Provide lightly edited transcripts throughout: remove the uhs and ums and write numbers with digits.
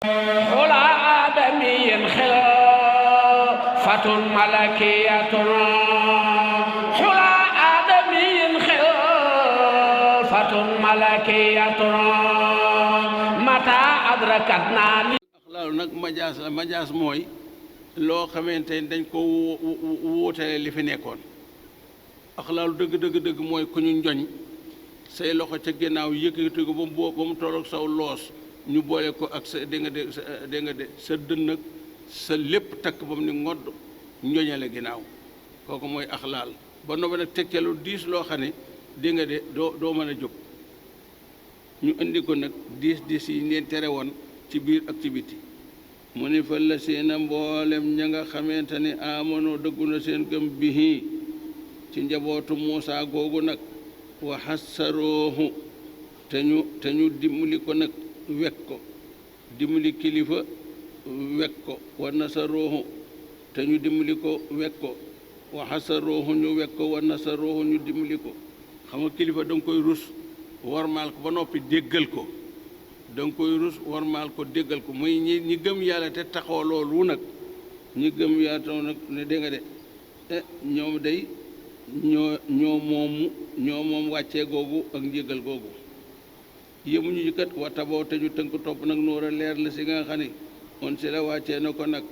حلى آدمي خلافة ملكية حلى آدمي خلافة ملكية متى أدركتنا loolu nag majaas la majaas mooy loo xamante ni dañ ko wuutale li fi nekkoon axlaalu dëgg dëgg dëgg mooy ku ñu njoñ say loxo ca ginnaaw yëkkati ko ba mu tolloog saw loos ñu boole ko ak sa dégg nga de sa dënn ak sa lépp takk ba mu ni ngodd njoñale ginnaaw kooku mooy axlaal ba noppi nag tekkee lu diis loo xam ne dégg nga de doo mën a jóg ñu indi ko nag diis yi leen tere woon ci biir ak ci biti mu ni fa la seena mboolem ña nga xamante ni amonoo dëggu na seen gëm bihi ci njabootu Muusaa googu nag wa xassaroohu te ñu dimbali ko nag wekk ko dimbali kilifa wekk ko wa nasaroohu te ñu dimbali ko wekk ko wa xassaroohu ñu wekk ko wa nasaroohu ñu dimbali ko xam nga kilifa da nga koy rus warmaal ko ba noppi déggal ko da nga koy rus warmaal ko déggal ko muy ñi gëm yàlla te taxoo loolu nag ñi gëm yàlla taw nag ne dégg nga de ñoom day ñoo moom wàccee googu ak njégal googu yémuñu ci kat wata boo te ñu tënk topp nag nóor a leer la si nga xam ne on si la wàccee na ko nag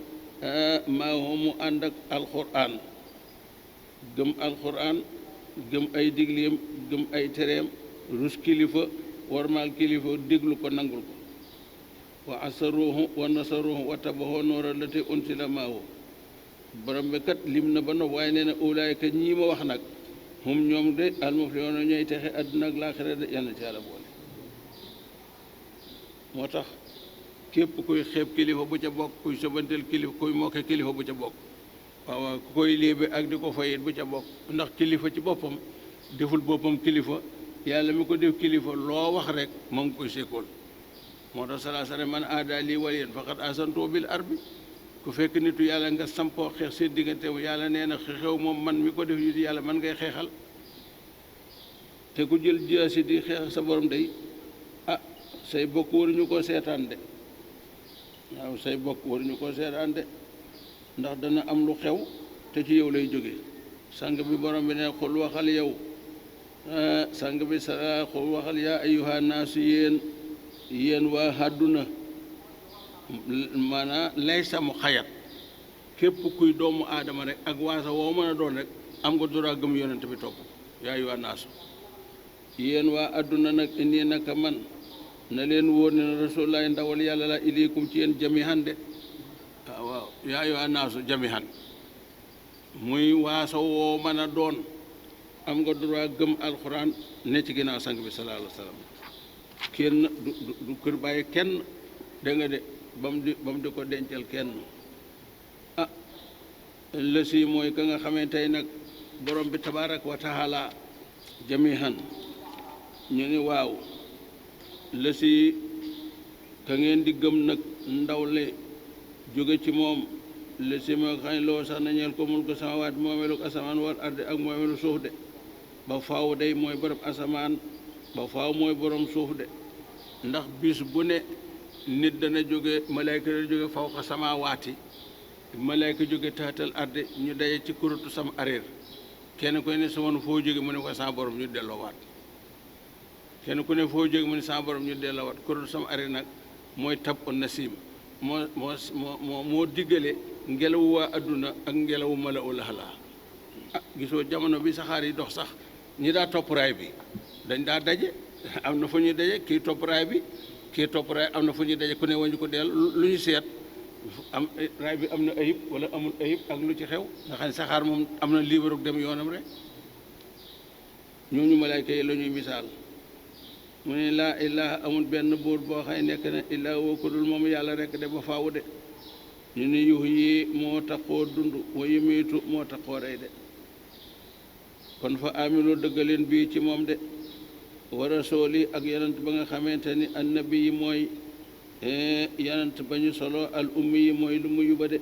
maa mu ànd ak alquran gëm alquran gëm ay digleem gëm ay tereem rus kilifa warmaal kilifa déglu ko nangul ko wa asaruhu wa nasaruhu wa tabaxoo noora la te unsila maahu borom bi kat lim na ba nopp waaye nee na ulaayka ñii ma wax nag hum ñoom de almuflihuuna ñooy texe àdduna ak laaxira de yal na ci yàlla boole moo tax képp kuy xeeb kilifa bu ca bokk kuy sobanteel kilifa kuy mokke kilifa bu ca bokk waaw ku koy léebe ak di ko fayit bu ca bokk ndax kilifa ci boppam deful boppam kilifa yàlla mi ko def kilifa loo wax rek moo ngi koy sekkool moo tax salaa sallam man aada lii waliyan faqad asantu bil arbi ku fekk nitu yàlla nga sampoo xeex seen diggante yàlla nee na xew moom man mi ko def yu yàlla man ngay xeexal te ku jël jaasi di xeex sa borom day say bokk waruñu ko seetaan de waaw say bokk waruñu ko seetaan de ndax dana am lu xew te ci yow lay jóge sang bi borom bi ne xul waxal yow sang bi sa xul waxal yaa ayyuha naasu yéen waa àdduna maanaam lay samu xayat képp kuy doomu aadama rek ak waasa woo mën a doon rek am nga droit gëm yonent bi topp yaa ayyuha naasu yéen waa àdduna nag indi naka man na leen wóor ne rasulullahi ndawal yàlla la ilaykum ci yéen jamihan de waaw yaa ayyuha naasu jamihan muy waasa woo mën a doon am nga droit gëm alxuraan ne ci ginnaaw sang bi sallallahu alayhi wa sallam kenn du kër bàyyi kenn da nga de ba mu di ko dencal kenn la si mooy ka nga xamante tey nag borom bi tabaaraka wa taala jamihan ñu ni waaw la si ka ngeen di gëm nag ndaw le jóge ci moom la si mooy xam ne loo sax nañeel ko mulku samawaat moomeelu asamaan wal ardi ak moomeelu suuf de ba faaw day mooy borom asamaan ba faaw mooy borom suuf de ndax bis bu ne nit dana jóge malayka dana jóge fawqa samaawaati malayka jóge taatal ardi ñu daje ci kurutu sam aréer kenn ku ne sama foo jóge mu ne ko sama borom ñu delloowaat kenn ku ne foo jóge mu ne sama borom ñu delloowaat kurutu sam aréer nag mooy tab on nasim moo diggale ngelawu waa adduna ak ngelawu mala ul axlaa gisoo jamono bi saxaar yi dox sax ñi daa topp raay bi dañ daa daje am na fu ñuy daje kii topp raay bi kii topp raay am na fu ñuy daje ku ne wañu ko dell lu ñu seet am raay bi am na ayib wala amul ayib ak lu ci xew nga xam ne saxaar moom am na liibaru dem yoonam rek ñooñu malaayka yi la ñuy misaal mu ne laa ilaha amul benn buur boo xay nekk na illaa woo ko dul moom yàlla rek de ba faawu de ñu ne yuux yi moo taxoo dund wa yumiitu moo taxoo rey de kon fa amiloo dëggaleen bii ci moom de wa rasooli ak yonent ba nga xamante ni annabi yi mooy yonent ba ñu solo al ummi yi mooy lu mu yuba de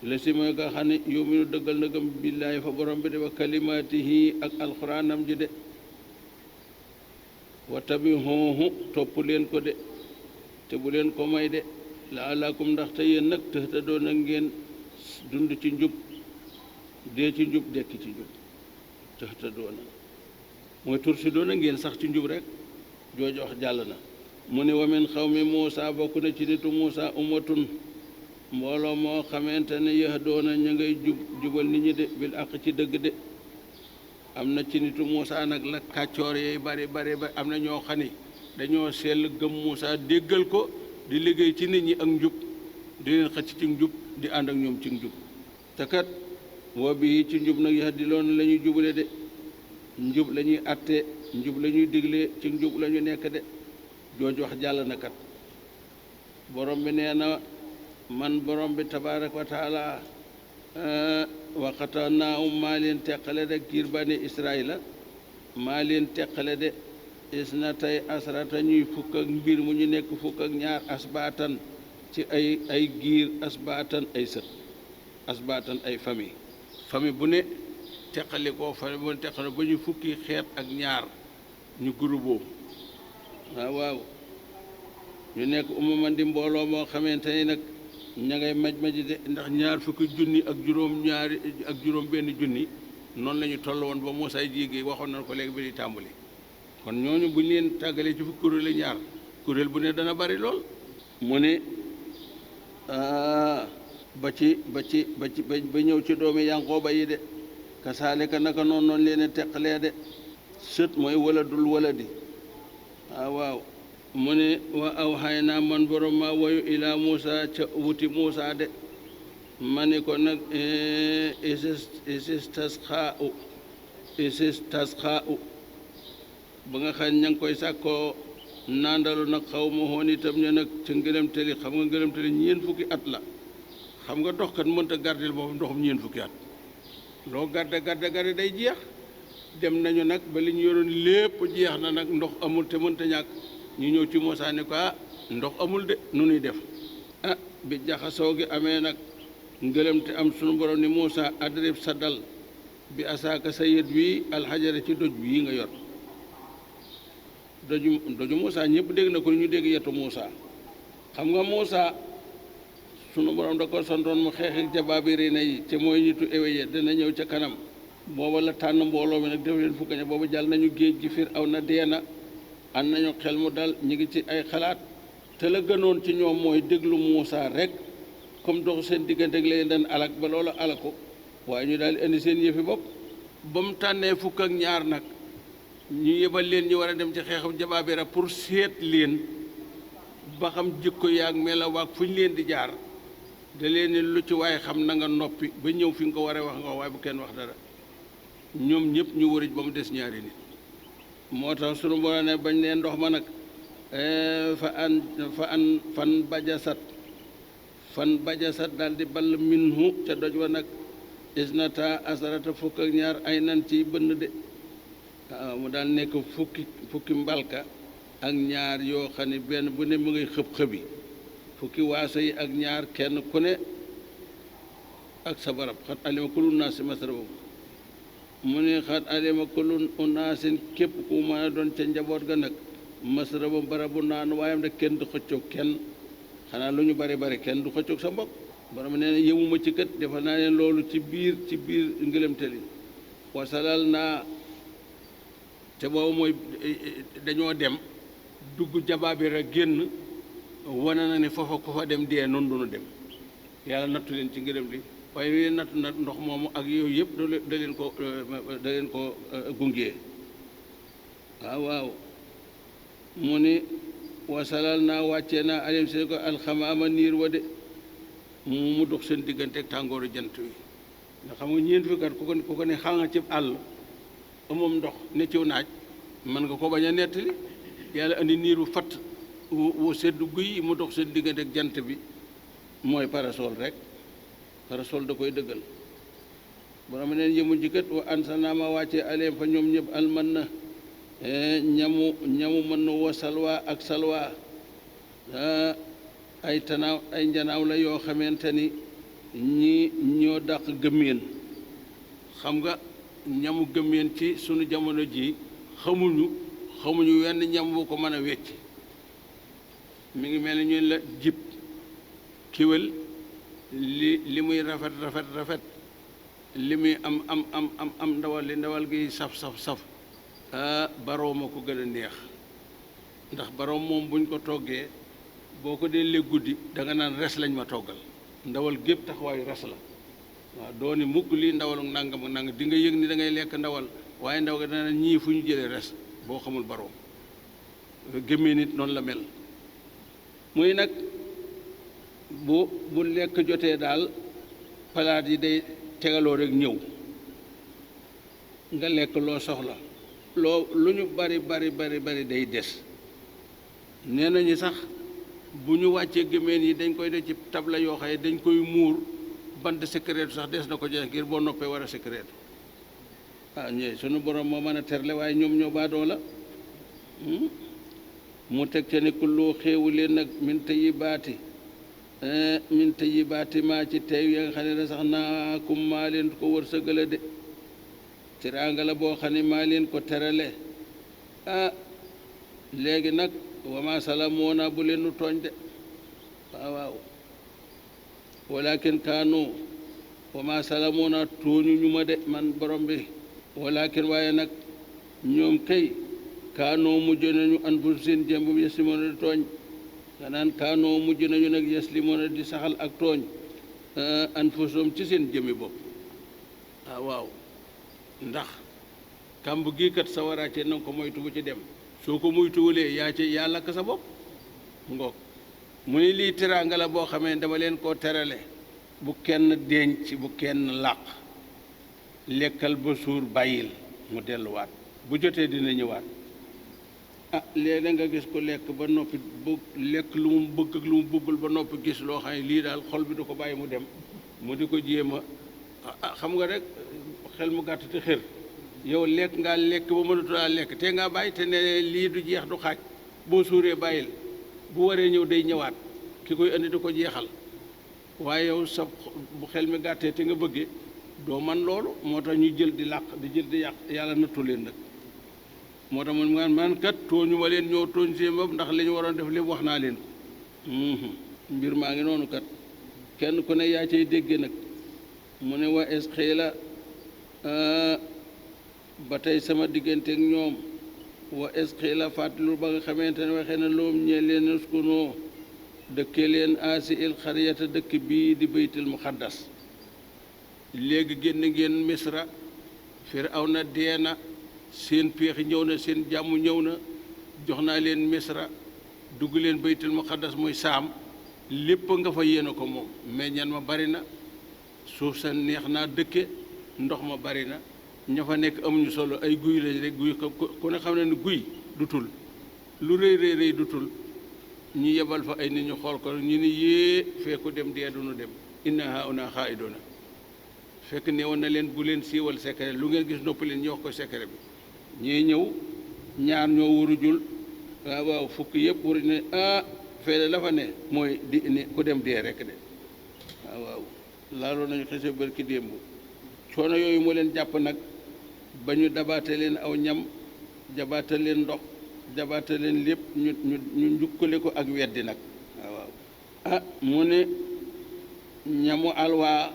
la si mooy nga xam ne yuminu dëggal na gëm billaahi fa borom bi de wa kalimaatihi ak alxuraanam ji de wa tabihuuhu topp leen ko de te bu leen ko may de laalakum ndaxte yéen nag tëhtadoon a ngeen dund ci njub dee ci njub dekki ci njub tëhtadoon a mooy tursi doon a ngeen sax ci njub rek jooju wax jàll na mu ne wa min xawmi Muusa bokk na ci nitu Muusa ummatun mbooloo moo xamante ne yahdoona ñu ngay jubal nit ñi de bil àq ci dëgg de am na ci nitu Muusa nag la kàccoor yey bari bari ba am na ñoo xam ni dañoo sell gëm Muusa déggal ko di liggéey ci nit ñi ak njub di leen xëcc ci njub di ànd ak ñoom ci njub te kat woo bi ci njub nag yahdi loon la ñuy jubale de njub la ñuy atte njub la ñuy digle ci njub la ñu nekk de jooju wax jàll na kat borom bi nee na man borom bi tabaaraka wa taala waxata naa maa leen teqale de kiir bani Israila maa leen teqale de isna tey asrata ñuy fukk ak mbir mu ñu nekk fukk ak ñaar asbaatan ci ay giir asbaatan ay sët asbaatan ay famille bu ne teqali koo famille bu ne teqale ba ñu fukki xeet ak ñaar ñu groupe waaw ñu nekk man di mbooloo moo xamante ni nag ña ngay maj de ndax ñaar fukki junni ak juróom benn junni noonu la ñu toll woon ba Muusaa jéegi waxoon nañ ko léegi bi di tàmbali kon ñooñu bu ñu leen tàggalee ci fukki kuréel ñaar kuréel bu ne dana bari lool mu ne ba ñëw ci doomi Yanqooba yi de kasaalika naka noonu leen teqalee de sët mooy waladul waladi waaw mu ne wa awxay naa man borom ma wayu ilaa Muusa ca wuti Muusa de ma ni ko nag istisqaa ba nga xam ña ngi koy sàkkoo nandalu nag xaw ma xoon itam ña nag ca ngëlëmtali xam nga ngëlëmtali ñeen fukki at la xam nga doxkat mënta gardel boppam ndoxum ñeen fukki at loo garde day jeex dem nañu nag ba li ñu yoroon lépp jeex na nag ndox amul te mënta ñàkk ñu ñëw ci Muusaa ne ko ndox amul de nu nuy def bi jaxasoo gi amee nag ngëlëm te am sunu borom ni Muusaa adrib sa dal bi asaaka sa yët wi alxajara ci doj bii nga yor doju Muusaa ñëpp dégg na ko ñu dégg yetu Muusaa xam nga Muusaa sunu borom da ko santoon mu xeex ak jabaabirina yi te mooy nitu éweye dana ñëw ca kanam booba la tànn mbooloo mi nag def leen fukk ña booba jàll nañu géej gi Firawna dee na ànd nañu xel mu dal ñu ngi ci ay xalaat te la gënoon ci ñoom mooy déglu Muusaa rek comme dox seen diggante ak leen daan alak ba loola alako waaye ñu daal indi seen yëfi bopp ba mu tànnee fukk ak ñaar nag ñu yebal leen ñu war a dem ci xeexam jabaabira pour seet leen ba xam jikko yaag melawaak fu ñu leen di jaar da leen ni lu ci waaye xam na nga noppi ba ñëw fi nga ko waree wax nga waaye bu kenn wax dara ñoom ñëpp ñu wërëj ba mu des ñaari nit moo tax sunu borom ne bañ leen ndox ma nag fan bajasat daal di ball minhu ca doj wa nag isnata asarata fukk ak ñaar ay nan ci bënn de waaw mu daal nekk fukki mbalka ak ñaar yoo xam ne benn bu ne mu ngay xëb-xëbi fukki waaso yi ak ñaar kenn ku ne ak sa barab xat alima kullu naasi masrabahum mu ne xat alima kullu unaasin képp ku mën a doon ca njaboot ga nag masrabam barabu naan waayam de kenn du xëccoog kenn xanaa lu ñu bari bari kenn du xëccoog sa mbokk borom nee na yëmuma ci kët defal naa leen loolu ci biir ngëlëmtali wasalal naa te boobu mooy dañoo dem dugg jabaabira génn wane na ne foofa ku fa dem dee noonu dunu dem yàlla nattu leen ci ngërëm li waaye li leen nattu na ndox moomu ak yooyu yëpp da leen ko gungee waaw mu ni wasalal naa wàccee naa alim seen ko alxamaama niir wa de mu dox seen diggante ak tàngooru jant wi nga xam nga ñeent fukki at ku ko ne xal nga ci àll amoom ndox ne ciw naaj mën nga ko bañ a nettali yàlla andi niir wu fatt wu sedd guy mu dox seen diggante ak jant bi mooy parasol rek parasol da koy dëggal borom neen yëmu jikkat wa ansalnaa ma wàccee aleem fa ñoom ñëpp alman na ñamu mën na wa salwa ak salwa ay tanaaw ay njanaaw la yoo xamante ni ñi ñoo dàq gëmmeen xam nga ñamu gëmmeen ci sunu jamono ji xamuñu wenn ñam bu ko mën a wecc mi ngi mel ni ñu la jib kéwél li muy rafet rafet rafet li muy am ndawal li ndawal gi saf saf saf baroom a ko gën a neex ndax baroom moom buñ ko toggee boo ko dee léeg guddi da nga naan res lañ ma toggal ndawal gépp taxawaayu res la waaw dooni mukk lii ndawalu nangam ak nangam di nga yëg ni da ngay lekk ndawal waaye ndaw ga dana ñii fu ñu jëlee res boo xamul baroom gémmee nit noonu la mel muy nag bu lekk jotee daal palaat yi day tegaloo rek ñëw nga lekk loo soxla loo lu ñu bari bari bari bari day des nee nañu sax bu ñu wàccee gémmeen yi dañ koy def ci tabla yoo xaye dañ koy muur bant secret sax des na ko jeex ngir boo noppee war a secret ñooy sunu borom moo mën a terle waaye ñoom ñoo baadoo la mu teg ca ni kullu xéewu leen nag min tayyibaati maa ci teew ya nga xam ne sax naakum maa leen ko wërsëgale de teraanga la boo xam ne maa leen ko terale léegi nag wama salamoona bu leen nu tooñ de waaw walakin kaanu wama salamoona tooñu ñu ma de man borom bi walakin waaye nag ñoom kay kaanoo mujj nañu an fu seen jëmbum yeslimoona di tooñ nga naan kaanoo mujj nañu nag yeslimoona di saxal ak tooñ an fusoom ci seen jëmmi bopp waaw ndax kàmb gii kat sa waraacee na nga ko moytu bu ci dem soo ko moytuwulee yaa lakk sa bopp ngoog mu ni lii teraanga la boo xamee dama leen koo terale bu kenn denc bu kenn làq lekkal ba suur bàyyil mu delluwaat bu jotee dina ñëwaat léeg-léeg nga gis ko lekk ba noppi bu lekk lu mu bëgg ak lu mu bëggul ba noppi gis loo xam ne lii daal xol bi du ko bàyyi mu dem mu di ko jéem a xam nga rek xel mu gàtt te xër yow lekk ngaa lekk ba mënatulaa lekk te ngaa bàyyi te ne lii du jeex du xaaj boo suuree bàyyil bu waree ñëw day ñëwaat ki koy indi di ko jeexal waaye yow sa bu xel mi gàttee te nga bëggee doo man loolu moo tax ñu jël di làq di jël di yàq yàlla nattu leen nag moo tax man kat tooñu ma leen ñoo tooñ seen bopp ndax li ñu waroon def lépp wax naa leen mbir maa ngi noonu kat kenn ku ne yaa cay dégge nag mu ne wa es xëy la ba tey sama digganteeg ñoom wa es xëy la fàttalu ba nga xamante ne waxee na loom ñee leen uskunoo dëkke leen aasi il xariyata dëkk bii di baytul muqaddas léegi génn ngeen misra Firawna dee na seen péex ñëw na seen jàmm ñëw na jox naa leen misra dugg leen baytul muqaddas muy saam lépp nga fa yéene ko moom meññan ma bari na suuf sa neex naa dëkke ndox ma bari na ña fa nekk amuñu solo ay guy lañ rek guy ku ne xam ne ni guy du tul lu rëy rëy rëy du tul ñu yebal fa ay nit ñu xool ko ñu ni yée fekku dem dee dunu dem inna hauna xaaiduna fekk ne woon na leen bu leen siiwal secret lu ngeen gis nopp leen ñu wax ko secret bi ñii ñëw ñaar ñoo wurujul waaw fukk yëpp wuruj ne feede la fa ne mooy di ni ku dem dee rek de waaw laaloon nañu xese bërki démb coono yooyu moo leen jàpp nag ba ñu dabaate leen aw ñam jabaate leen ndox jabaate leen lépp ñu njukkale ko ak weddi nag waaw mu ne ñamu alwaa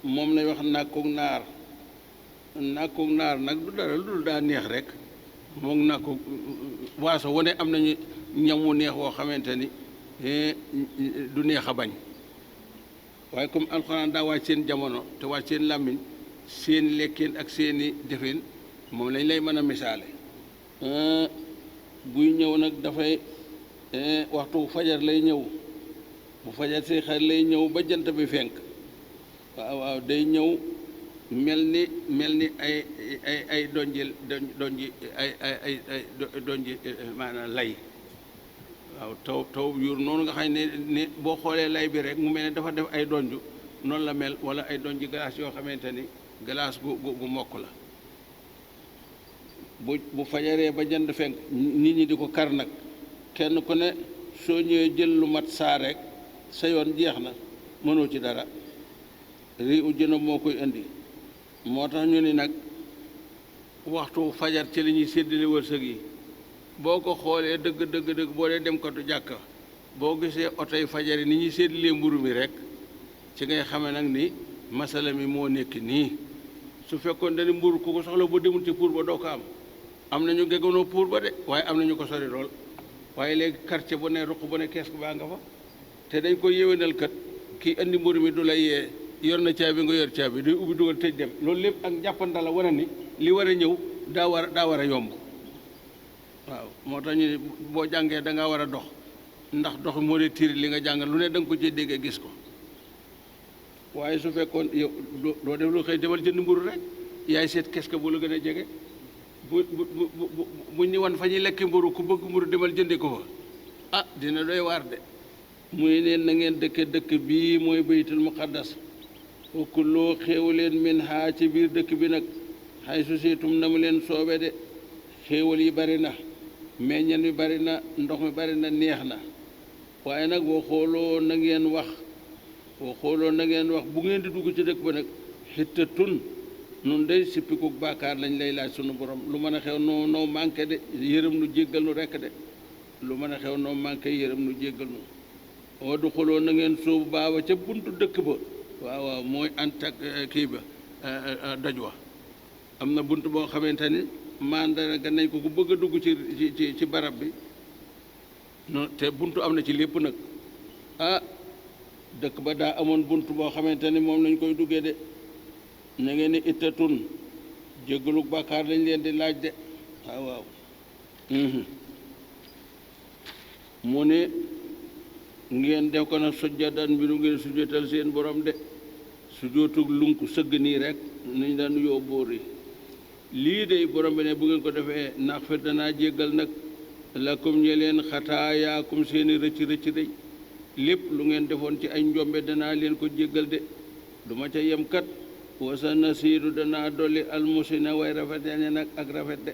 moom lay wax nàkkug naar nag du dara lu dul daa neex rek moom nàkkug waaso wane am nañu ñamu neex woo xamante ni du neex a bañ waaye comme alxuraan daa wàcc seen jamono te wàcc seen làmmiñ seen lekkeen ak seeni defin moom lañ lay mën a misaale buy ñëw nag dafay waxtu fajar lay ñëw bu fajar si xar lay ñëw ba jant bi fenk waaw day ñëw mel ni ay donji maanaam lay waaw taw yuur noonu nga xam ne boo xoolee lay bi rek mu mel ne dafa def ay donju noonu la mel wala ay donji glace yoo xamante ni glace gu mokk la bu fajaree ba jant fenk nit ñi di ko kar nag kenn ku ne soo ñëwee jël lu mat saa rek sa yoon jeex na mënoo ci dara rii u jëna moo koy indi moo tax ñu ni nag waxtu fajar ci li ñuy séddale wërsëg yi boo ko xoolee dëgg boo dee dem katu jàkka boo gisee oto yi fajari ni ñuy séddalee mburu mi rek ci ngay xamee nag ni masala mi moo nekk nii. su fekkoon dañu mburu ku ko soxla boo demul ci pour ba doo ko am nañu geggonoo pour ba de waaye am nañu ko sori lool. waaye léegi quartier bu ne ruq bu ne kees baa nga fa te dañ koy yéwénal kat kii andi mburu mi du lay yee yor na caabi nga yor caabi day ubbi dugal tëj dem loolu lépp ak njàppanda la wane ni li war a ñëw daa war a yomb. waaw moo tax ñu ne boo jàngee da ngaa war a dox ndax dox moo dee tiri li nga jàng lu ne da nga ko cee déggee gis ko waaye su fekkoon yow doo def lu xëy demal jënd mburu rek yaay seet kees ka bu la gën a jege. bu ñu wan fa ñuy lekki mburu ku bëgg mburu demal jëndi ko fa dina doy waar de muy neen na ngeen dëkk bii mooy baytul muqaddas wa kulloo xéewu leen min haa ci biir dëkk bi nag xay su siitum na mu leen soobe de xéewal yi bari na meññan mi bari na ndox mi bari na neex na waaye nag woo xooloo na ngeen wax bu ngeen di dugg ci dëkk ba nag xittatun nun day sippiku baakaar lañ lay laaj sunu borom lu mën a xew noo manqué de yërëm nu jéggal nu rekk de lu mën a xew noo manqué yërëm nu jéggal nu oo du xuloo na ngeen sóobu baaba ca buntu dëkk ba waaw mooy antak kii ba doj wa am na bunt boo xamante ni mandarga nañ ko ku bëgg a dugg ci barab bi non te buntu am na ci lépp nag dëkk ba daa amoon bunt boo xamante ni moom lañ koy duggee de na ngeen ni ittatun jéggalu bàkkaar lañ leen di laaj de waaw mu ne ngeen def ko nag sujjadan mbiru ngeen sujjatal seen borom de sujjootug lunku sëgg nii rek nuñ daan yóbbóor yi lii de borom bi ne bu ngeen ko defee nax fir danaa jéggal nag lakum ñe leen xataayaakum seeni rëcc day lépp lu ngeen defoon ci ay njombe danaa leen ko jéggal de duma ca yem kat wasa nasiidu danaa dolli almusina way rafet ña nag ak rafet de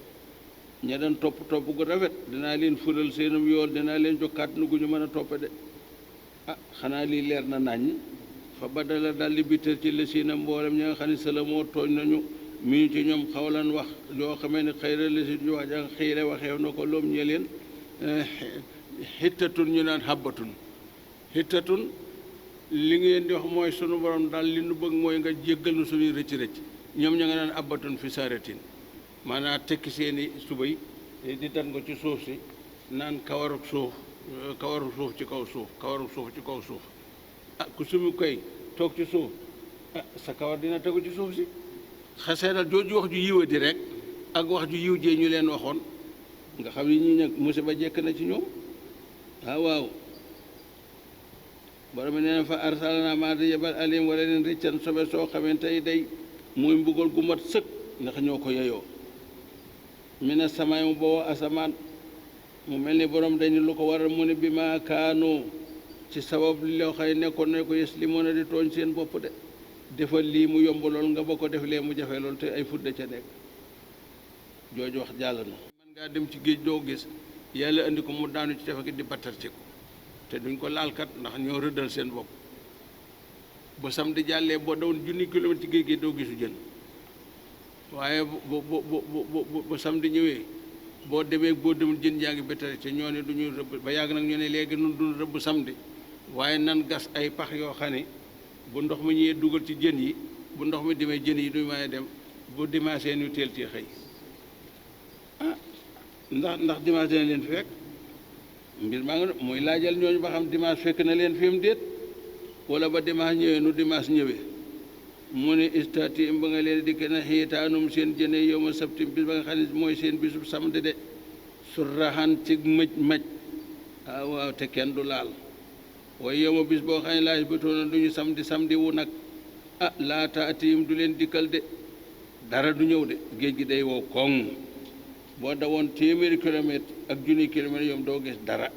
ña daan topp gu rafet danaa leen fulal seenum yool danaa leen jokkaat nu gu ñu mën a toppe de xanaa lii leer na naññ fa badala daldi bitter ci la siina mboolem ña nga xam ne sala moo tooñ nañu mi ñu ci ñoom xawlan wax yoo xamee ne xëyra la si ñu wax jang xiire waxeew na ko loom ñe leen xittatun ñu naan xabbatun xittatun li ngeen di wax mooy sunu borom daal li nu bëgg mooy nga jéggal nu suñuy rëcc ñoom ña nga naan abbatun fi saratin maanaam tekki seeni subay di tan ko ci suuf si naan kawaruk suuf ci kaw suuf ku sumi koy toog ci suuf sa kawar dina tegu ci suuf si xaseetal jooju wax ju yiwa di rek ak wax ju yiw jee ñu leen waxoon nga xam ni ñi nag musiba jekk na ci ñoom waaw borom bi nee na fa arsalna maa di yebal alim wala leen rëccan sobe soo xamante tey day muy mbugal gu mat sëkk ndax ñoo ko yeyoo mina samaay mu boo asamaan mu mel ni borom dañu lu ko waral mu ne bi maa kaanoo ci sabab li loo xëy nekkoon ne ko yes li mën a di tooñ seen bopp de defal lii mu yomb lool nga ba ko def lee mu jafe lool te ay fudde ca nekk jooju wax jàll na mën ngaa dem ci géej doo gis yàlla indi ko mu daanu ci tefe gi di battar ci ko te duñ ko laalkat ndax ñoo rëddal seen bopp ba samedi jàllee boo dawoon junni kilomètre ci géej gi doo gisu jën waaye ba samedi ñëwee boo demee boo demul jën yaa ngi bétare te ñoo ne du ñu rëbb ba yàgg nag ñu ne léegi nun duñ rëbb samedi waaye nan gas ay pax yoo xam ne bu ndox mi ñëwee dugal ci jën yi bu ndox mi demee jën yi duñ mën a dem bu dimanche ñu teel ci xëy ndax dimanche dina leen fi fekk mbir maa ngi mooy laajal ñooñu ba xam dimanche fekk na leen fi mu déet wala ba dimanche ñëwee nu dimanche ñëwee mu ne istati ba nga leen dikk na xiitaanum seen jëne yow ma sabti bis ba nga xam ne mooy seen bisub samedi de surraxan ci mëj waaw te kenn du laal waaye yow ma bis boo xam ne laaj batoona du ñu samedi wu nag laa taatihim du leen dikkal de dara du ñëw de géej gi day wow koŋ boo dawoon téeméeri kilomètre ak junni kilomètre yoom doo gis dara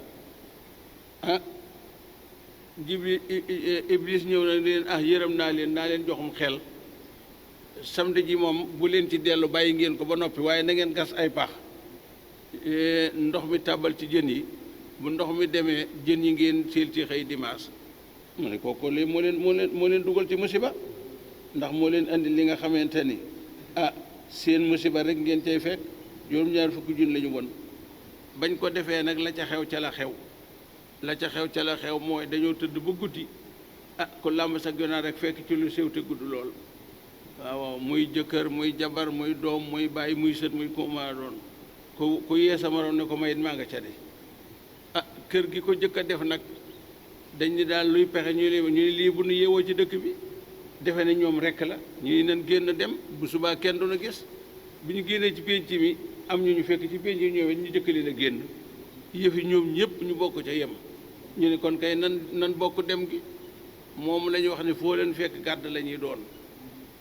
Iblis ñëw na leen yërëm naa leen joxum xel samedi ji moom bu leen ci dellu bàyyi ngeen ko ba noppi waaye na ngeen gas ay pax ndox mi tàbbal ci jën yi bu ndox mi demee jën yi ngeen seel ci xëy dimanche mu ne kooku lii moo leen dugal ci musiba ndax moo leen andi li nga xamante ni seen musiba rek ngeen cay fekk juróom-ñaar fukki junni la ñu won bañ ko defee nag la ca xew ca la xew la ca xew ca la xew mooy dañoo tëdd ba guddi ku làmb sa ganaar rek fekk ci lu séw te gudd lool waaw muy jëkkër muy jabar muy doom muy bàyyi muy sët muy ko ma doon ku yee sa morom ne ko mayit maa nga ca de kër gi ko jëkk a def nag dañ ni daal luy pexe ñu ni lii bu nu yeewoo ci dëkk bi defe ne ñoom rekk la ñuy nan génn dem bu subaa kenn du na gis bi ñu génnee ci pénc mi am ñu fekk ci pénc yi ñëwee ñu jëkk leen a génn yëfi ñoom ñëpp ñu bokk ca yem ñu ne kon kay nan bokk dem gi moom la ñuy wax ne foo leen fekk gàdd la ñuy doon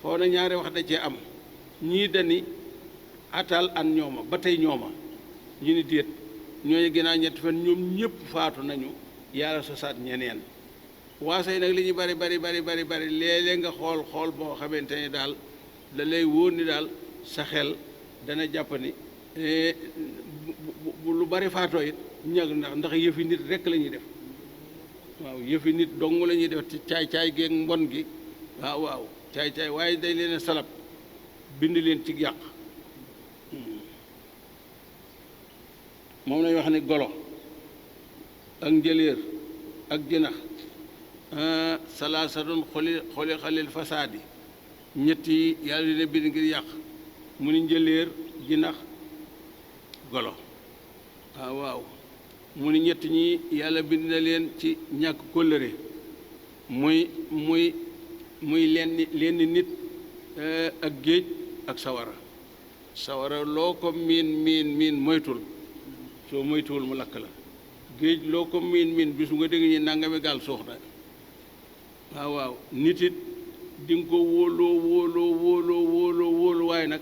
foo na ñaari wax da cee am ñii dani atal an ñooma ba tey ñooma ñu ni déet ñooñu ginnaaw ñetti fan ñoom ñëpp faatu nañu yàlla sosaat ñeneen waasay nag li ñu bari léeg-léeg nga xool boo xamante ni daal da lay wóor ni daal sa xel dana jàpp ni bu lu bari faatoo it ñag ndax yëfi nit rekk la ñuy def waaw yëfi nit dong la ñuy def ci caay-caay geeg mbon gi waaw caay-caay waaye dañ leen a salab bind leen ci yàq moom lañ wax ni golo ak njëléer ak jinax salaasatun xoli xalil fasaadi ñetti yàlla dina bind ngir yàq mu ni njëléer jinax golo waaw mu ni ñett ñi yàlla bind na leen ci ñàkk kóllëre muy lenn nit ak géej ak sawara loo ko miin moytul soo moytuwul mu lakk la géej loo ko miin bisu nga dégg ñi nangami gaal suux na waaw nit it di nga ko wóoloo waaye nag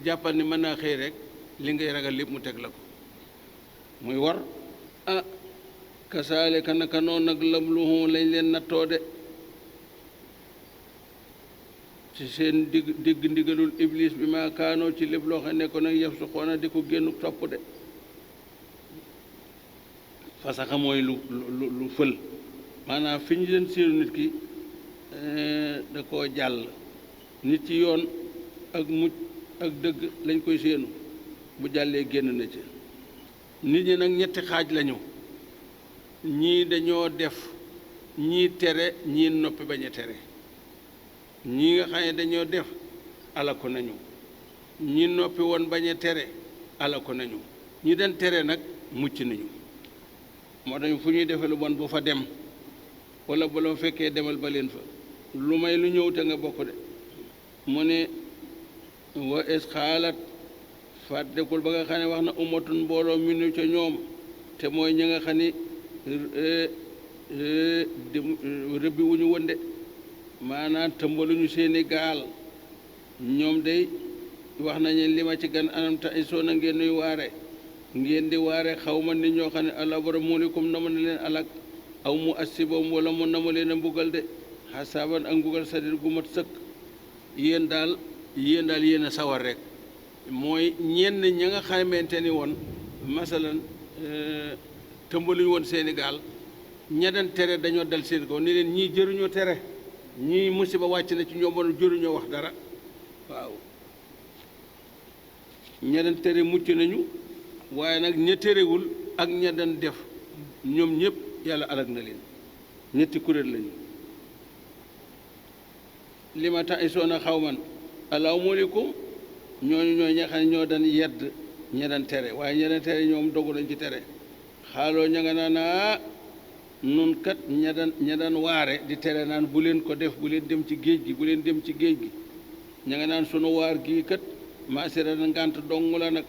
jàppal ni mën naa xëy rek li ngay ragal lépp mu teg la ko muy war kasaale ka naka noonu nag lamluhu lañ leen nattoo de ci seen digg ndigalul iblis bi ma kaanoo ci lépp loo xam ne ko nag yëf su xoona di ko génn topp de fasaxa mooy lu fël maanaam fi ñu leen séenu nit ki da koo jàll nit ci yoon ak mucc ak dëgg lañ koy séenu bu jàllee génn na ci nit ñi nag ñetti xaaj lañu ñii dañoo def ñii tere ñii noppi bañ a tere ñii nga xam ne dañoo def alako nañu ñi noppi woon bañ a tere alako nañu ñi den tere nag mucc nañu moo tax fu ñuy defe lu bon bu fa dem wala bu la fekkee demal ba leen fa lu may lu ñëw te nga bokk de mu ne wa es xaalat fàttekul ba nga xam ne wax na umatun mbooloo minu ca ñoom te mooy ñi nga xam ni rëbbi wu ñu woon de maanaam tëmbaluñu seeni gaal ñoom day wax nañu li ma ci gan anam ta ay soona ngeen nuy waare ngeen di waare xaw ma nit ñoo xam ne allah borom muulikum na ma ne leen alak aw mu assibam wala mu na ma leen a mbugal de xasaaban ak mbugal sadir gu mat sëkk yéen daal yéen a sawar rek mooy ñenn ña nga xamante ni woon masalan tëmbaluñu woon seeni gaal ña den tere dañoo dal seen kaw ni leen ñii jëruñoo tere ñii musiba wàcc na ci ñoom bon jëruñoo wax dara waaw ña den tere mucc nañu waaye nag ña terewul ak ña den def ñoom ñëpp yàlla alag na leen ñetti kuréel lañu li ma tax isoona xaw man alaaw mulikum ñooñu ñooy ña xam ne ñoo dan yedd ña dan tere waaye ña dan tere ñoom dogu nañ ci tere xaaloo ña nga naan nun kat ña daan waare di tere naan bu leen ko def bu leen dem ci géej gi bu leen dem ci géej gi ña nga naan sunu waar gii kat maasira na ngànt dong la nag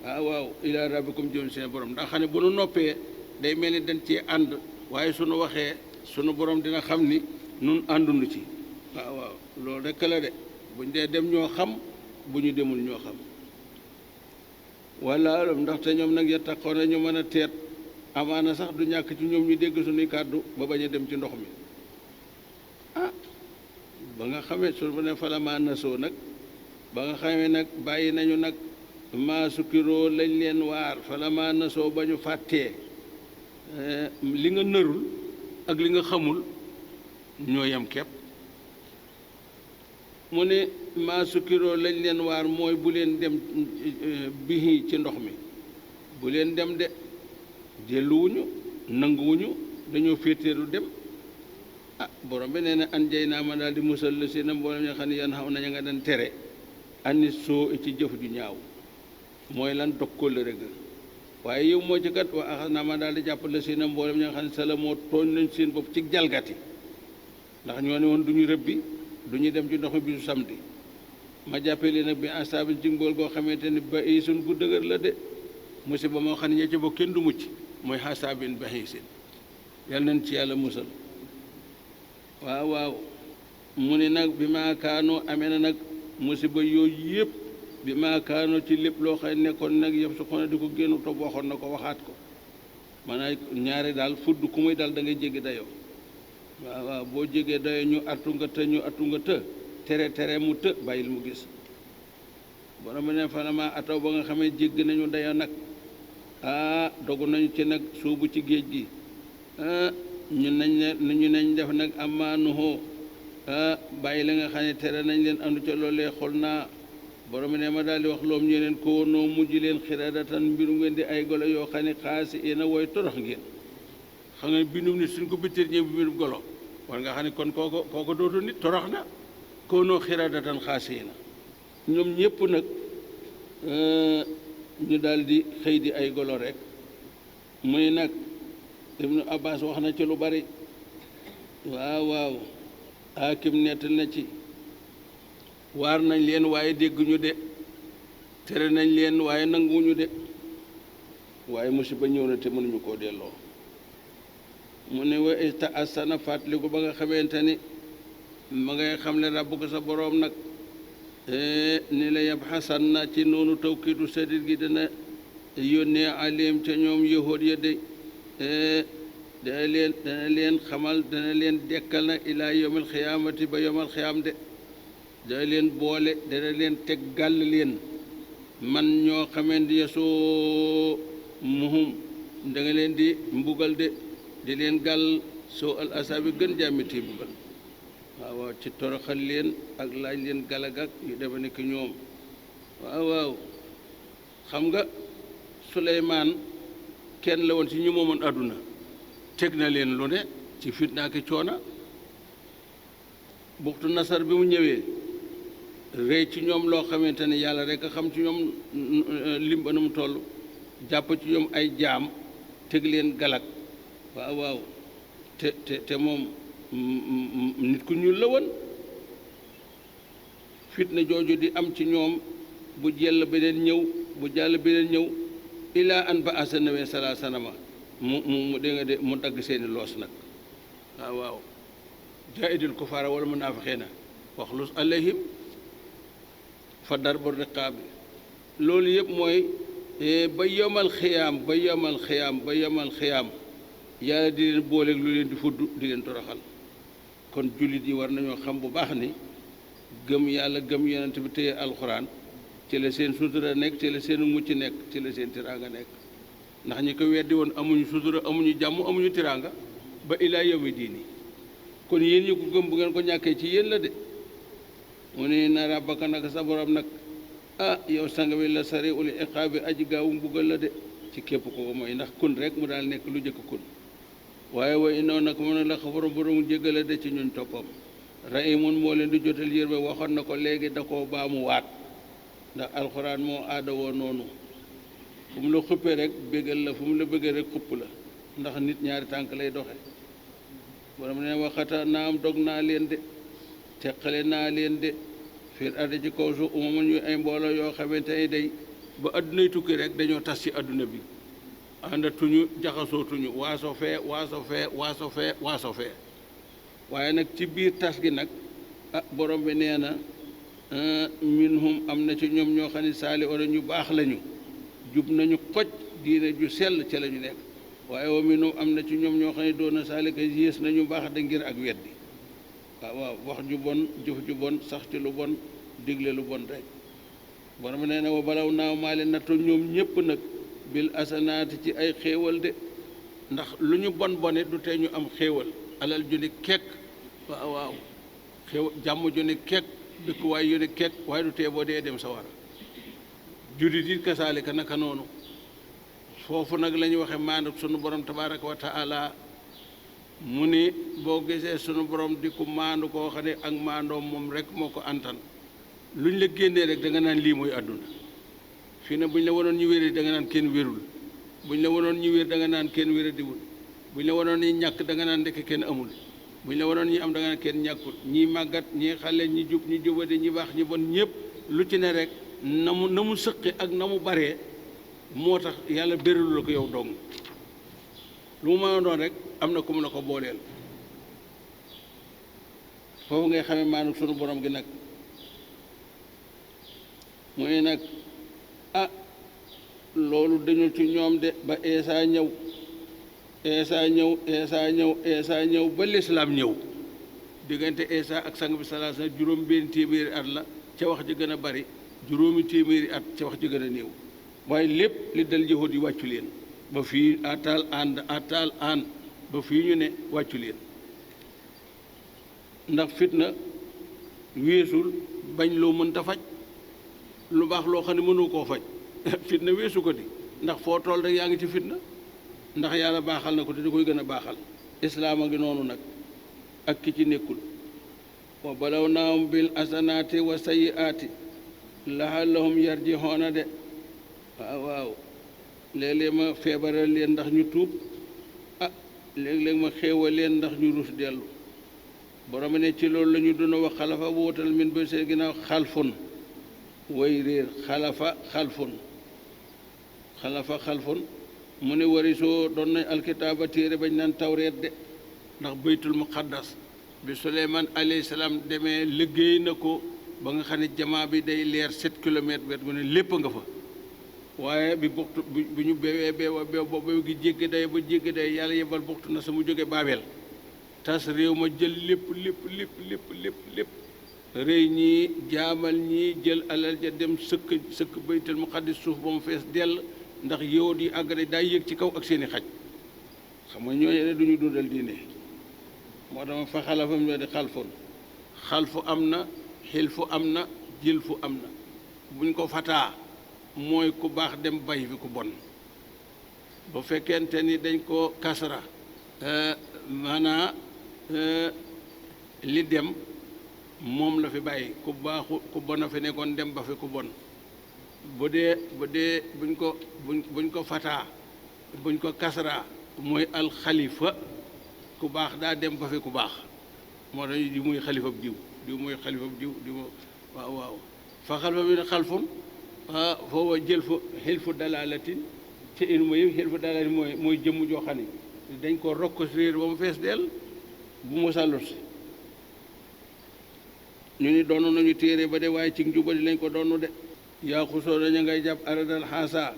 waaw ilaa rabbikum jëm seen borom ndax xam ne bu nu noppee day mel ni dañ ci ànd waaye sunu waxee sunu borom dina xam ni nun àndunu ci waaw loolu rekk la de buñ dee dem ñoo xam bu ñu demul ñoo xam wala ndaxte ñoom nag yattaqoon na ñu mën a teet amaana sax du ñàkk ci ñoom ñu dégg suñuy kàddu ba bañ a dem ci ndox mi ba nga xamee su ne falamaa nasoo nag ba nga xamee nag bàyyi nañu nag maa sukkiroo lañ leen waar falamaa nasoo ba ñu fàttee li nga nërul ak li nga xamul ñoo yem kepp mu ne maa sukkiroo lañ leen waar mooy bu leen dem bihi ci ndox mi bu leen dem de delluwuñu nanguwuñu dañoo féeteeru dem. ah borom bi nee na an jay naa ma daal di musal la si na mboolem ñoo xam ne yan xaw naña nga daan tere ani soo ci jëf ju ñaaw mooy lan dog kóllëre ga waaye yow moo ci kat wa axas naa ma daal di jàpp la si na mboolem ñoo xam ne sala moo tooñ nañ seen bopp ci jalgati ndax ñoo ne woon du ñu rëbbi du ñu dem ci ndox mi bisu samedi ma jàppee leen nag bi instable ci mbool goo xamante ni ba isun gu dëgër la de musiba moo xam ne ña ci bokk kenn du mucc mooy xasaabin bahisin yal nañ ci yàlla musal waaw waaw mu ne nag bi maakaanoo amee na nag musiba yooyu yëpp bi maakaanoo ci lépp loo xam ne nekkoon nag yëpp su xone di ko génn topp waxoon na ko waxaat ko maanaam ñaari daal fudd ku muy dal da ngay jéggi dayoo waaw waaw boo jégee dayoo ñu attu nga të tere mu të bàyyil mu gis borom bi ne fanama ataw ba nga xamee jéggi nañu dayoo nag dogu nañu ci nag suubu ci géej gi ñu nañ def nag amaanuhoo bàyyi la nga xam ne tere nañ leen andu ca loolee xol naa borom ne ma daal di wax loom ñu leen ko noo mujj leen xiradatan mbiru ngeen di ay golo yoo xam ne xaasi ina wooy torox ngeen xam nga bindum nit suñ ko bittéer ñëw bi mbirub golo war nga xam ne kon kooko dootu nit torox na ko noo xiradatan xaasi ina ñoom ñëpp nag ñu daal di xëy di ay golo rek muy nag Ibnu Abbas wax na ci lu bari waaw waaw Hakim nett na ci waar nañ leen waaye dégguñu de tere nañ leen waaye nanguwuñu de waaye musiba ñëw na te mënuñu koo delloo mu ne wa ista asana fàttaliku ba nga xamante ni ma ngay xam ne rabbu ko sa boroom nag ni la yab xasan na ci noonu tawkiitu sadit gi dana yónnee alim ca ñoom yahood ya de dana leen xamal dana leen dekkal na ilaa yawmal xiyaamati ba yawmal xiyaam de dana leen boole dana leen teg gàll leen man ñoo xamante yasoo muhum da nga leen di mbugal de di leen gàll soo al asaabi gën jàmmiti mbugal waaw waaw ci toroxal leen ak laaj leen galagak yu deme ne ki ñoom waaw waaw xam nga Suleymaan kenn la woon ci ñu moomoon àdduna teg na leen lu ne ci fitna ak coona buxtu nasar bi mu ñëwee rëy ci ñoom loo xamante ne yàlla rek a xam ci ñoom lim ba nu mu toll jàpp ci ñoom ay jaam teg leen galak waaw waaw te moom nit ku ñuul la woon fitna jooju di am ci ñoom bu jël beneen ñëw bu jàll beneen ñëw ilaa an ba asa nawee sala sanama mu dégg nga de mu dagg seeni loos nag waaw waaw jaahidil kufaara wal munaafiqiina waxlus alayhim fa darbu riqaabi loolu yëpp mooy ba yomal xiyaam yàlla di leen booleeg lu leen di fudd di leen toroxal kon jullit yi war nañoo xam bu baax ni gëm yàlla gëm yonent bi téye alxuraan ci la seen sutura nekk ci la seen mucc nekk ci la seen tiraanga nekk ndax ñi ko weddi woon amuñu sutura amuñu jàmm amuñu tiraanga ba ilaa yawmi diini kon yéen ñi ko gëm bu ngeen ko ñàkkee ci yéen la de mu ne na rabbaka nag sa borom nag yow sang bi la sari uli iqaabi aji gaawu mbugal la de ci képp ko mooy ndax kun rek mu daal nekk lu jëkk kun waaye wa innahu nag mu ne la xafaru borom jéggale de ci ñun toppam rahimun moo leen di jotal yër ba waxoon na ko léegi da koo baamu waat ndax alxuraan moo aada woo noonu fu mu la xuppee rek bégal la fu mu la bëggee rek xupp la ndax nit ñaari tànk lay doxe borom ne waxata naam dog naa leen de teqale naa leen de fiir adda ci kaw suuf umaman yu ay mbooloo yoo xamante ne day ba addunay tukki rek dañoo tas ci adduna bi àndatuñu jaxasootuñu waaso fee waaye nag ci biir tas gi nag borom bi nee na minhum am na ci ñoom ñoo xam ne saali ora ñu baax lañu jub nañu xoj diine ju sell ca la ñu nekk waaye wa minhum am na ci ñoom ñoo xam ne doona saali ka yées nañu baax da ngir ak weddi waaw wax ju bon jëf ju bon sax ci lu bon digle lu bon rek borom nee na wa balaw naaw maa leen natto ñoom ñëpp nag bil asanaati ci ay xéewal de ndax lu ñu bon bone du tee ñu am xéewal alal ju ni kekk waaw xéew jàmm ju ni kekk dëkkuwaay yu ni kekk waaye du tee boo dee dem sa war a jullit it kasaalika naka noonu foofu nag la ñu waxe maandu sunu borom tabaraka wa taala mu ni boo gisee sunu borom di ko maandu koo xam ne ak maandoom moom rek moo ko antan luñ la génnee rek da nga naan lii mooy àdduna fii ne buñ la wanoon ñu wéri da nga naan kenn wérul buñ la wanoon ñu wér da nga naan kenn wéradiwul buñ la wanoon ñi ñàkk da nga naan ndekk kenn amul buñ la wanoon ñi am da nga naan kenn ñàkkul ñii màggat ñii xale ñi jub ñi jubadi ñi baax ñi bon ñëpp lu ci ne rek na mu sëqi ak na mu baree moo tax yàlla béralu la ko yow dong lu mu mën a doon rek am na ku mu la ko booleel foofu ngay xamee maanu sunu borom gi nag muy nag ah loolu dañu ci ñoom de ba Eesa ñëw Eesa ñëw ba lislaam ñëw diggante Eesa ak sang bi sallallahu alayhi wasallam juróom benn téeméeri at la ca wax ji gën a bari juróomi téeméeri at ca wax ji gën a néew waaye lépp li dal yahud yi wàccu leen ba fii ataal aan ba fii ñu ne wàccu leen ndax fitna weesul bañ loo mënta faj lu baax loo xam ne mënu koo faj fitna weesu ko di ndax foo toll rek yaa ngi ci fitna ndax yàlla baaxal na ko te da koy gën a baaxal islaam a ngi noonu nag ak ki ci nekkul wa balaw naahum bil asanaati wa sayiaati laallahum yarjihoona de waaw léeg-léeg ma feebaral leen ndax ñu tuub ah léeg-léeg ma xéewal leen ndax ñu rus dellu borom ne ci loolu la ñu doon wax xalafa wóotal min ba seen ginnaaw xalfun way réer xalafa xalfun mu ne warisoo doon nañ alkitaaba téere bañ naan tawreet de ndax baytul muqaddas bi Suleymaan alayhi salaam demee liggéey na ko ba nga xam ne jamaa bi day leer 7 kilomètres wet mu ne lépp nga fa waaye bi buxtu bi ñu bewee beew gi jéggi day ba jéggi day yàlla yebal buxtu na sa mu jóge baabel tas réew ma jël lépp rëy ñii jaamal ñii jël alal ja dem sëkk baytul muqaddis suuf ba mu fees dell ndax yowut yi àggale daay yéeg ci kaw ak seeni xaj xam nga ñooñu ne duñu dundal diine moo tax fa xalafa mu di xalfu am na xilfu am na jilfu am na buñ ko fataa mooy ku baax dem bay fi ku bon bu fekkente ni dañ ko kasra maanaa li dem moom la fi bàyyi ku baaxu ku bon a fi nekkoon dem ba fi ku bon bu dee buñ ko fataa buñ ko kasra mooy alxalifa ku baax daa dem ba fi ku baax moo tax di muy xalifab diw mooy xalifab diw waaw fa xalfa bi ne xalfun foofa jël fa xilfu dalalatin ci in ma yëpp xilfu dalalatin mooy jëmm joo xam ne dañ ko rokk réer ba mu fees dell bu mu sàllut si ñu ni doon nañu téere ba de waaye ci njubadi lañ ko doonu de yaa xusoo daña ngay jàpp aradal xaasa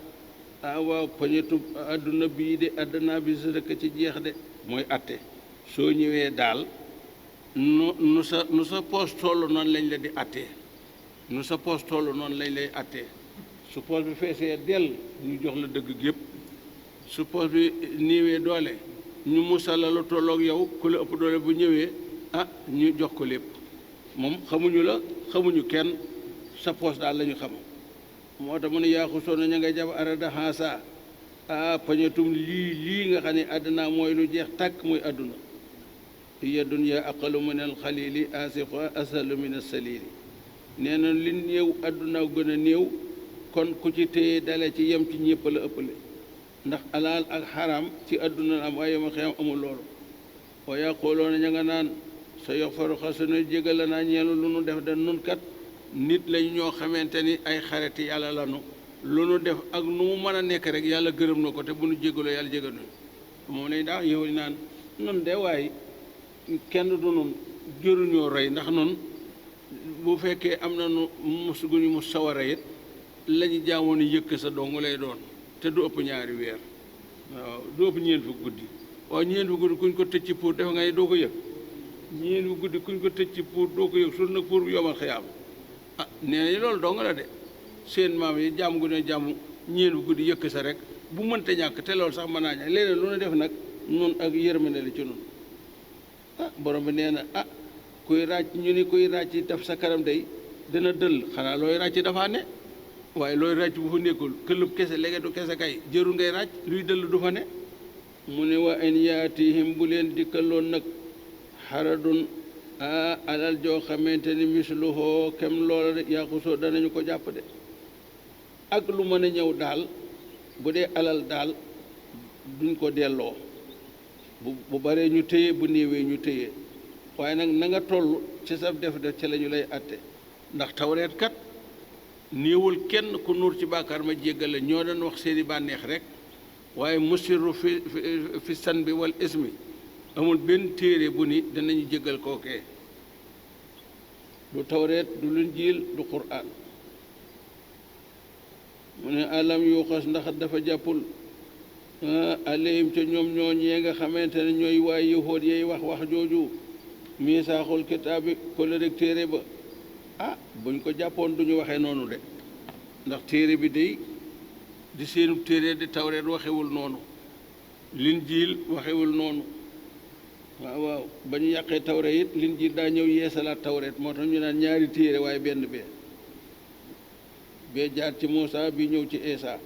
waaw poñetu adduna bii de adduna bi sa dëkk ci jeex de mooy atte soo ñëwee daal nu sa poos toll noonu lañ la di attee nu sa poos toll noonu lañ lay attee su poos bi feesee dell ñu jox la dëgg gépp su poos bi néewee doole ñu musala la tolloog yow ku la ëpp doole bu ñëwee ñu jox ko lépp moom xamuñu la xamuñu kenn sa poos daal la ñu xam moo tax mu ne yaa xusoon na ña ngay jàpp arada xaasa pañetum lii nga xam ne àddina mooy lu jeex tàkk muy àdduna hiya dunya aqalu min al xalili asiqa asalu min as-salili nee na li néew àdduna gën a néew kon ku ci téye dale ci yem ci ñëpp la ëppale ndax alaal ak xaram ci àdduna la am waaye ma xiyam amul loolu wa yaquluuna ña nga naan sa yoxfaru xasuna jégal la naa ñeelu lu nu def da nun kat nit lañ ñoo xamante ni ay xariti yàlla lanu lu nu def ak nu mu mën a nekk rek yàlla gërëm na ko te bu nu jégaloo yàlla jégal nañu moom lañ daa yow naan nun de waaye kenn du nun jëruñoo rey ndax nun bu fekkee am na nu mus gu ñu mus sawara it la ñu jaamoon yëkk sa dong lay doon te du ëpp ñaari weer waaw du ëpp ñeent fukk guddi waaw ñeent fukk guddi kuñ ko tëj ci pour defe nga doo ko yëg ñeent fukk guddi kuñ ko tëj ci pour doo ko yëg sur nag pour yomal xiyaam nee nañu loolu dong la de seen maam yi jàmm gu ne jàmm ñeent fukk guddi yëkk sa rek bu mënta ñàkk te loolu sax mën naa ñàkk léeg-léeg lu ne def nag nun ak yërmande la ci nun borom bi nee na kuy ràcc ñu ni kuy ràcc daf sa kanam day dina dëll xanaa looy ràcc dafa ne waaye looy ràcc bu fa nekkul këllub kese léegi du kese kay jërul ngay ràcc luy dëll du fa ne mu ne wa in yaatihim bu leen dikkaloon nag xaradun alal joo xamante ni misluhoo kem loola de yaaxusoo danañu ko jàpp de ak lu mën a ñëw daal bu dee alal daal duñ ko delloo bu baree ñu téye bu néewee ñu téye waaye nag na nga toll ci sa def ci la ñu lay atte ndax tawreet kat néewul kenn ku nuur ci bàkkaar ma jéggal la ñoo doon wax seeni bànneex rek waaye musirru fi san bi wal ismi amul benn téere bu ni danañu jéggal kookee du tawreet du linjiil du quraan mu ne alam yuuxas ndax dafa jàppul alayhim ca ñoom ñooñee nga xamante ne ñooy waay yahood yey wax jooju miisaaxul kitaabi kóllëre téere ba buñ ko jàppoon duñu waxee noonu de ndax téere bi day di seenu téere di tawreet waxewul noonu linjiil waxewul noonu waaw ba ñu yàqee tawreet it linjiil daa ñëw yeesalaat tawreet moo tax ñu naan ñaari téere waaye benn bee jaar ci Muusa bi ñëw ci Isa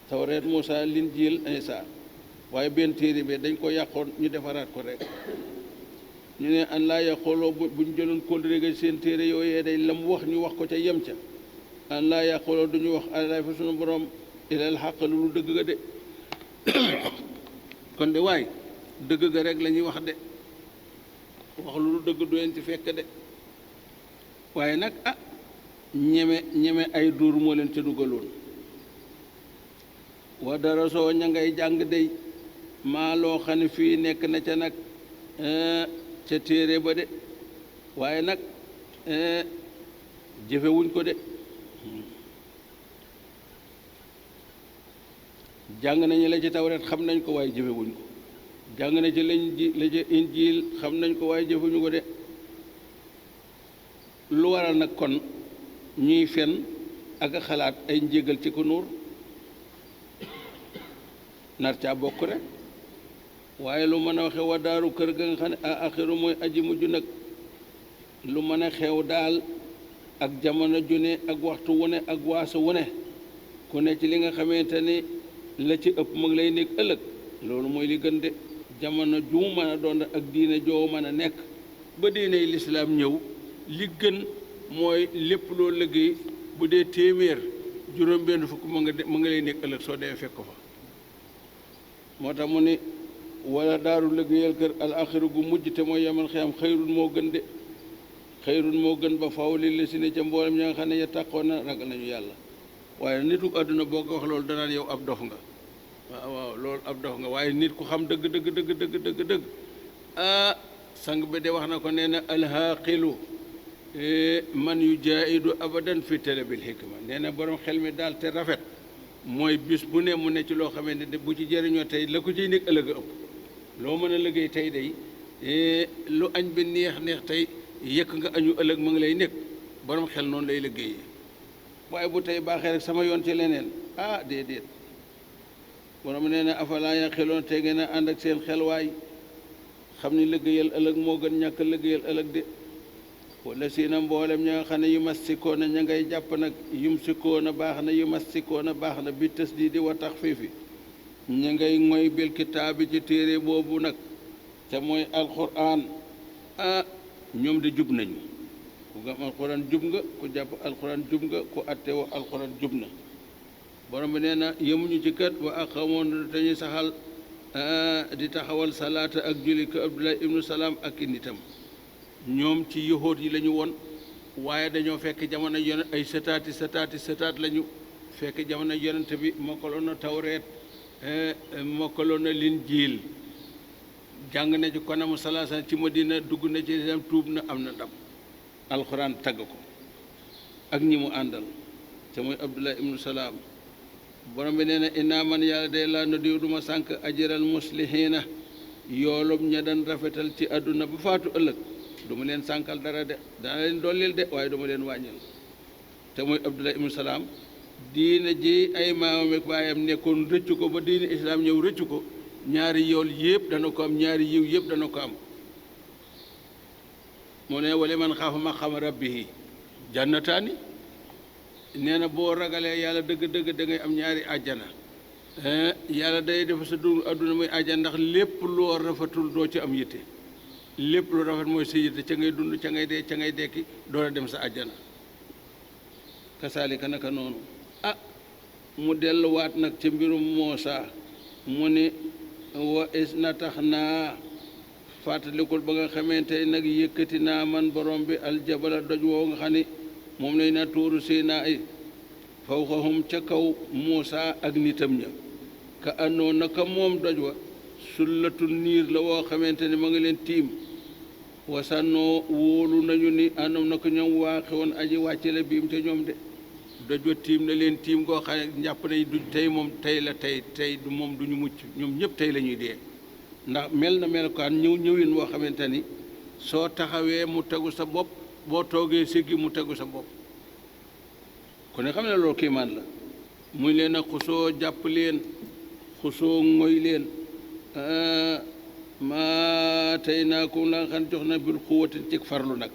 tawreet Muusa linjiil Isa waaye benn téere bi dañ ko yàqoon ñu defaraat ko rek ñu ne an laa yaqooloo buñ jëloon kóllëre ga seen téere yooyee day lam wax ñu wax ko ca yem ca an laa yaqooloo duñu wax alaay fa sunu borom ilal xaq lu dëgg ga de kon de waay dëgg ga rek la ñuy wax de wax lu dëgg du leen ci fekk de waaye nag ñeme ay duur moo leen ca dugaloon wa dara soo ña ngay jàng dey maa loo xam ne fii nekk na ca nag ca téere ba de waaye nag jëfewuñ ko de jàng nañu la ci tawreet xam nañ ko waaye jëfewuñ ko jàng na ci la ca injiil xam nañ ko waaye jëfuñu ko de lu waral nag kon ñuy fen ak a xalaat ay njégal ci ko nuur nar caa bokk rek waaye lu mën a waxe wa daaru kër ga nga xam ne axiru mooy aji mujj nag lu mën a xew daal ak jamono ju ne ak waxtu wu ne ak waasu wu ne ku ne ci li nga xamante ni la ci ëpp mag lay nekk ëllëg loolu mooy li gën de jamono ju mu mën a doon ak diine joo mën a nekk ba diiney lislaam ñëw li gën mooy lépp loo liggéey bu dee téeméer juróom-benn fukk ma nga lay nekk ëllëg soo dee fekk ko fa moo tax mu ni wala daaru liggéeyal kër al axiru gu mujj te mooy yamal xiyam xayrun moo gën de xayrun moo gën ba faw li la si ne ca mboolem ña nga xam ne ya tàqoon na ragal nañu yàlla waaye nitu àdduna boo ko wax loolu danaan yow ab dof nga waaw loolu ab dof nga waaye nit ku xam dëgg sang bi de wax na ko nee na alxaaqilu man yu jaahidu abadan fi talabil hikma nee na borom xel mi daal te rafet mooy bis bu ne mu ne ci loo xamante ne bu ci jëriñoo tey la ko ciy nekk ëllëg a ëpp loo mën a liggéey tey day lu añ bi neex tey yëkk nga añu ëllëg ma ngi lay nekk borom xel noonu lay liggéeyee waaye bu tey baaxee rek sama yoon ci leneen déedéet borom nee na afalaa yaqiloon te ngeen a ànd ak seen xel waay xam ni liggéeyal ëllëg moo gën ñàkk liggéeyal ëllëg de wala si na mboolem ña nga xam ne yu massikoona ña ngay jàpp nag yum sikoona baax na yu massikoona baax na bi tës di wa tax fiifi ña ngay ngoy bil kitaabi ci téere boobu nag te mooy alquran ñoom de jub nañu ku gam alquran jub nga ku jàpp alquran jub nga ku atte wa alquran jub na borom bi nee na yemuñu ci kat wa aqamoon dañuy saxal di taxawal salaata ak julli ko Abdullah ibnu Salaam ak i nitam ñoom ci yahood yi la ñu woon waaye dañoo fekk jamono yonent ay sëtaat lañu fekk jamono yonent bi mokkaloon na tawreet mokkaloon na linjiil jàng na ci kanamu salaasa ci Madina dugg na ci islam tuub na am na ndam alxuraan tagg ko ak ñi mu àndal te mooy Abdullah ibnu Salaam borom bi nee na innaa man yàlla day laa na diw duma sànk ajiral muslihiina yoolub ña daan rafetal ci àdduna ba faatu ëllëg du ma leen sànkal dara de dana leen dollil de waaye du ma leen wàññil te mooy Abdullah ibnu Salaam diine ji ay maamam ak baayam nekkoon rëccu ko ba diine islaam ñëw rëccu ko ñaari yool yëpp dana ko am ñaari yiw yëpp dana ko am mu ne wala man xaafa maqaama rabbihi jannataani nee na boo ragalee yàlla dëgg-dëgg da ngay am ñaari àjjana yàlla day def sa dund adduna muy àjjana ndax lépp loo rafetul doo ci am yitte lépp lu rafet mooy sa yitte ca ngay dund ca ngay dee ca ngay dekki door a dem sa àjjana kasaalika naka noonu mu delluwaat nag ci mbirum Muusa mu ne wa is na tax naa fàttalikul ba nga xamante nag yëkkati naa man borom bi aljabala doj woo nga xam ne moom lay na tuuru Siinaa ay fawqahum ca kaw Muusa ak nitam ña ka annoo naka moom doj wa sullatul niir la woo xamante ne ma ngi leen tiim wasannoo wóolu nañu ni andoom na ko ñoom waaxe woon aji wàcce la biim ca ñoom de doj wa tiim na leen tiim goo xam ne njàpp nañ du tey moom tey la tey du moom duñu mucc ñoom ñëpp tey la ñuy dee ndax mel na melokaan ñëwin woo xamante ni soo taxawee mu tegu sa bopp boo toogee siggi mu tegu sa bopp ku ne xam ne loolu kiimaan la muy leen a xusoo jàpp leen xusoo ngoy leen maa tey naa ko la nga xam jox na bil xuwatin ci farlu nag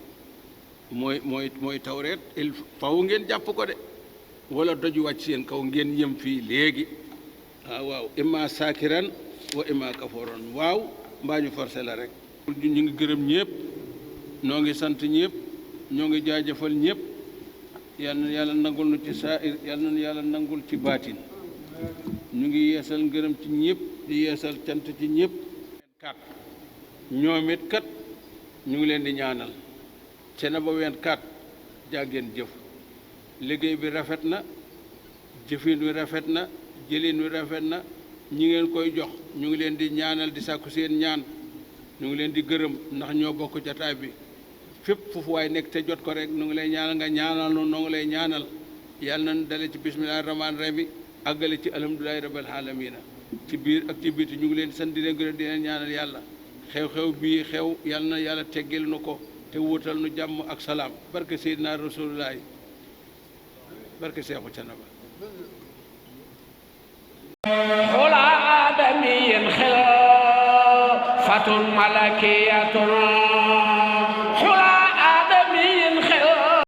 mooy tawreet il faw ngeen jàpp ko de wala doju wàcc seen kaw ngeen yëm fii léegi waaw imma saakiran wa imma kaforan waaw mbaa ñu forcé la rek ñu ngi gërëm ñëpp ñoo ngi sant ñëpp ñoo ngi jaajëfal ñëpp yal na yàlla nangul nu ci saa'ir yal na yàlla nangul ci baatin ñu ngi yeesal ngërëm ci ñëpp di yeesal cant ci ñëpp kat ñoom it kat ñu ngi leen di ñaanal Thiénaba 24 jàggeen jëf liggéey bi rafet na jëfin wi rafet na jëlin wi rafet na ñi ngeen koy jox ñu ngi leen di ñaanal di sàkku seen ñaan ñu ngi leen di gërëm ndax ñoo bokk jataay bi fépp foofu waay nekk te jot ko rek ñu ngi lay ñaanal nga ñaanal noonu noo ngi lay ñaanal yàlla nañ dale ci bismillahi rahmaani rahim bi àggale ci alhamdulilahi rabbil alamina ci biir ak ci biti ñu ngi leen sant di leen gërëm di leen ñaanal yàlla xew-xew bii xew yàlla na yàlla teggil nu ko te wuutal nu jàmm ak salaam barke Seydina Rasulullahi barke Seexu Thiénaba xula aadamiyin xilaafatun malakiyatun